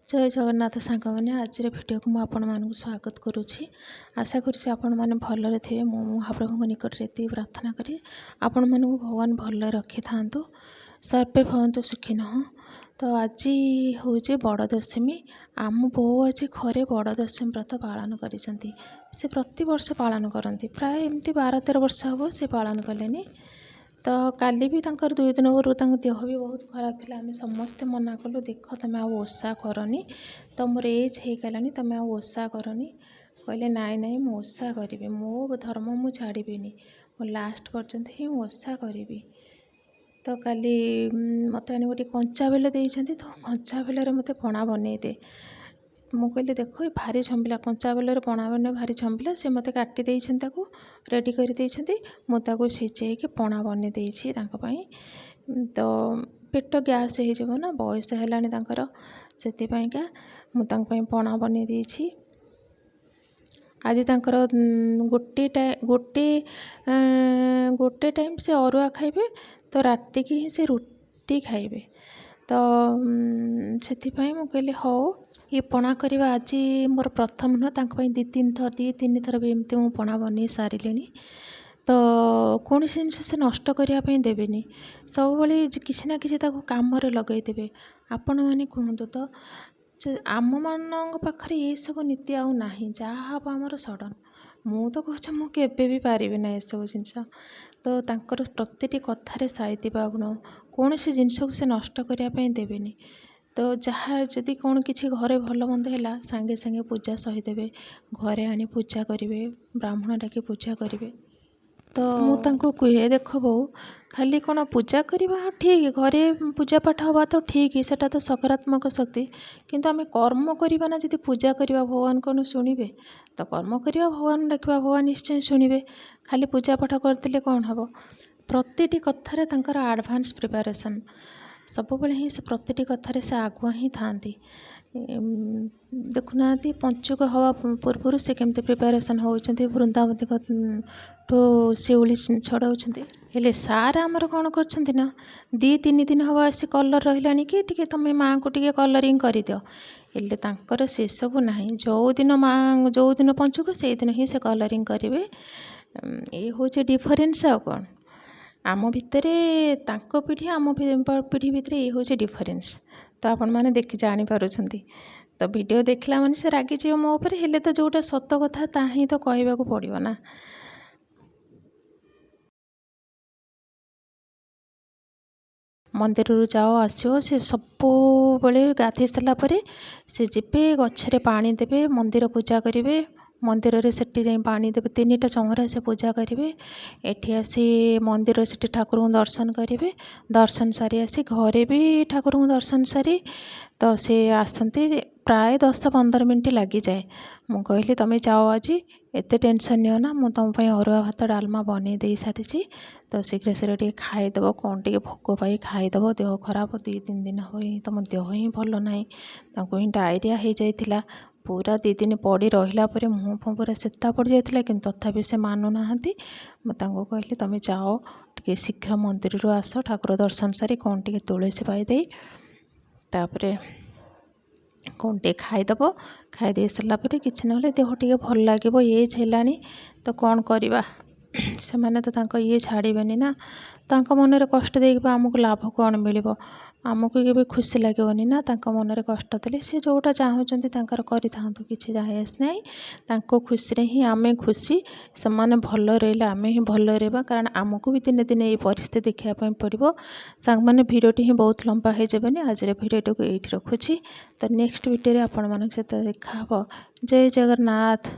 जय जगन्नाथ सांग मैंने आज भिडियो को मुझे स्वागत करुच्ची। आशा करुच्ची आपण मैंने भलरे थे। मो महाप्रभु निकट ये प्रार्थना करी आपण मानू भगवान भल रखी था सर्वे भवंतु सुखिन। तो आज हूँ बड़ दशमी। आम बो आज घरे बड़ दशमी व्रत पालन कर प्रति वर्ष पालन करती प्राय एमती 12-13 वर्ष हम से पालन कले। तो काली भी 2 दिन पूर्व देह भी बहुत खराब थी। आम समस्ते मना कलु देख तुम ओषा करनी तो मोर एज हो गलानी तुम ओषा करनी। कहले नाई नाई मु ओषा करी मो धर्म मु छाड़बी मो लास्ट पर्यंत ही ओषा करी। तो काली मत गोटे कंचा बेल देते तो कंचा बेलर मत पणा बनई दे। मु कहली देखो ये भारी छंबिला कंचा बेलर पणा बने भारी छंबिला से मत काटी रेडी कर मुझे सिझे पणा बनी देती। तो पेट गैस हो ना बयस है से पणा बनी देती। आज तंकर गोटे टाइम से अरुआ खाइबे तो राति की ही से रुटी खाइबे। तो से कहली हो ये पणा करवा आज मोर प्रथम नुह 2-3 थर भी एमती मु पणा बन सारे। तो कौन जिनस से नष्ट करने देवेनि सब किसी ना किसी काम लगेदेवे। आपण मैंने कहतु तो आम मान पाखे ये सब नीति आउ ना जहाँ हम आमर सडन मु तो कहे मुझे भी पारि ना ये सब जिनस। तो तांकर प्रति कथार साइती गुण कौन जिनस को से नष्ट करने देवेनि। तो जहाँ जदि कौन किसी घरे भल मंद है सांगे सांगे पूजा सहीदेवे घरे आनी पूजा करेंगे ब्राह्मण डाकी पूजा करेंगे। तो मुझे कहे देख बो खाली कौन पूजा करवा ठीक घरे पूजा पाठ हवा तो ठीक सेटा तो सकारात्मक शक्ति किंतु आम कर्म करवा ना जब पूजा करवा भगवान कौन शुणे तो कर्म करवा भगवान डाकवा भगवान निश्चय शुणे। खाली पूजा पाठ करते कौन हम प्रति कथार तंकर एडवांस प्रिपरेशन सब बेले ही से प्रति कथार से आगुआ ही था। देखुना पंचुक हवा पूर्व से केमती प्रिपरेशन होती वृंदावती ठू शिउली छड़ाऊँच हेले सार आमर कौन कर 2-3 दिन हम आस कलर रहा कि टी तुम माँ को टी कलरिंग कर दियो हेले तांकर से सब ना जो दिन माँ जो दिन पंचुक से दिन ही से कलरिंग करेंगे। ये हूँ डिफरेन्स आ कौन आम भितर तांको पीढ़ी आम पीढ़ी भितर ये हूँ डिफरेन्स। तो आपण मैंने देखी जापर। तो वीडियो देखला माने से रागी जी मो ऊपर हेले तो जोटा सत कथा ता ही तो कहवा को पड़ो ना। मंदिर जाओ आसो से सब बेले गाधे सारापर से जीवे गच्छे पानी देवे मंदिर पूजा करेंगे मंदिर रे सेठी जाई पानी देवे 3टा चमरा से पूजा करेंगे। एठी आसी मंदिर से ठाकुर को दर्शन करेंगे दर्शन सारी आसी घरे भी ठाकुर को दर्शन सारी तो से आसती प्राय 10-15 मिनट लगी जाए। मु कहली तुम जाओ आज एत टेंशन नियो ना मु तुम अरुआ भात डालमा बन दे सारी तो शीघ्र शीघ्र टे खाईदेव कौन टे भोक पाई खाईदेव देह खराब 2-3 दिन हो तुम देह ही भल ना ही डायरिया हो जाता पूरा 2 दिन पड़ी रहा मुँह फुँ पूरा सेता पड़ जाता कि तथापि से मानुना। मुझे कहली तुम जाओ टे शीघ्र मंदिर रू आस ठाकुर दर्शन सारी कौन टे तुलसी पाईदे तापरे कौन टे खाईदेव खाईदे सारापर कि ना देह टे भल लगे एज है तो कौन करवा से मैंने तो ये छाड़बेनि ना मनरे कष्ट देख आमको लाभ कौन मिल आमको के खुशी लगेनि ना मनरे कष्ट देले सी जोटा चाहूँगी कर किसी जाएस ना खुशी ही आम खुशी से मैंने भल रही आम ही भल रहा कारण आमको भी दिने दिने ये परिस्थिति देखापी पड़ो। सांग मैंने भिडियोटी ही बहुत लंबा हो जाबनी आज भिडियोटी को ये रखुच्छी। तो नेक्स्ट वीडियो आपण मान सहित देखा। जय जगन्नाथ।